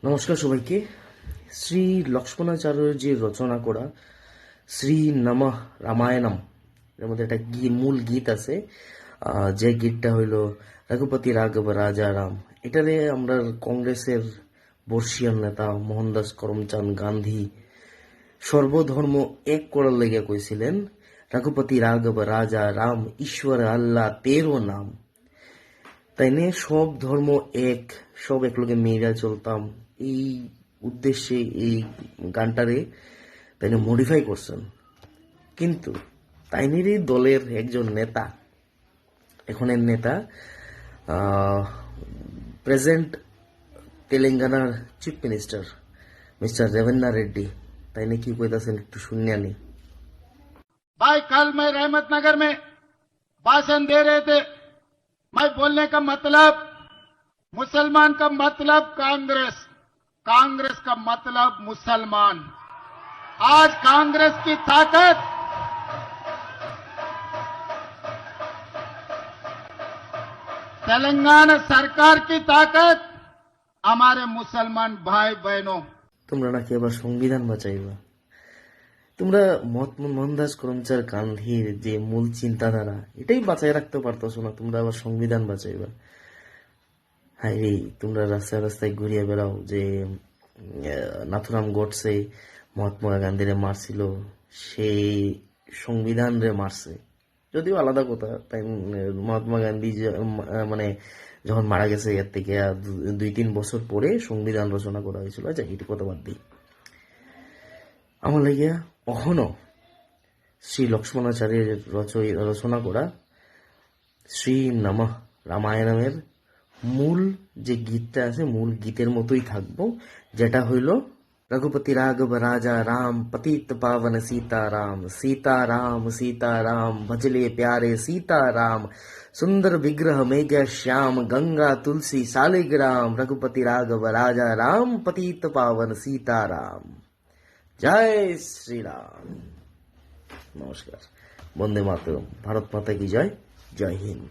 নমস্কার সবাইকে। শ্রী লক্ষ্মণাচার্যের যে রচনা করা শ্রী নমঃ রামায়ণম এর মধ্যে একটা মূল গীত আছে, যে গীতটা হইল রঘুপতি রাঘব রাজা রাম। এটারে আমরা কংগ্রেসের বর্ষীয়ান নেতা মোহনদাস করমচাঁদ গান্ধী সর্বধর্ম এক করার লেগে কইছিলেন, রঘুপতি রাঘব রাজা রাম ঈশ্বর আল্লাহ তেরো নাম। তাই নিয়ে সব ধর্ম এক, সব একলগে মেয়েরা চলতাম, এই উদ্দেশ্যে এই গানটারে তাইনে মডিফাই করছেন। কিন্তু তাইনেরই দলের একজন নেতা, এখনের নেতা, প্রেজেন্ট তেলেঙ্গানার চিফ মিনিস্টার মিস্টার রেবন্না রেड्डी, তাইনে কি কইতাছেন একটু শুনিয়ানি। भाई कल मैं रहमत नगर में भाषण दे रहे थे। मैं बोलने का मतलब, मुसलमान का मतलब कांग्रेस, कांग्रेस का मतलब मुसलमान। आज कांग्रेस की ताकत तेलंगाना सरकार की ताकत हमारे मुसलमान भाई बहनों। তোমরা নাকি আবার সংবিধান বাঁচাইবা। তোমরা মোহনদাস করমচাঁদ গান্ধীর যে মূল চিন্তাধারা এটাই বাঁচাই রাখতে পারতেছো না, তোমরা আবার সংবিধান বাঁচাইবা। হাই রে, তোমরা রাস্তায় রাস্তায় ঘুরিয়ে বেড়াও যে নাথুরাম গডসে মহাত্মা গান্ধীরে মারছিল, সেই সংবিধান রে মারছে। যদিও আলাদা কথা, তাই মহাত্মা গান্ধী মানে যখন মারা গেছে এর থেকে 2-3 বছর পরে সংবিধান রচনা করা হয়েছিল। আচ্ছা, এটু কথা বাদ দিই। আমার লাগিয়া অহনো শ্রী লক্ষ্মণাচার্যের রচনা করা শ্রী নমঃ রামায়ণমের মূল যে গীতটা আছে, মূল গীতের মতোই থাকবো, যেটা হইল রঘুপতি রাঘব রাজা রাম পতিত পাवन सीताराम सीताराम सीताराम भजले प्यारे सीताराम सुंदर विग्रह मेघ श्याम गंगा तुलसी शालिग्राम रघुपति राघव राजा राम पतित पावन सीताराम। जय श्री राम। नमस्कार, वंदे मातरम। भारत माता की जय। जय हिंद।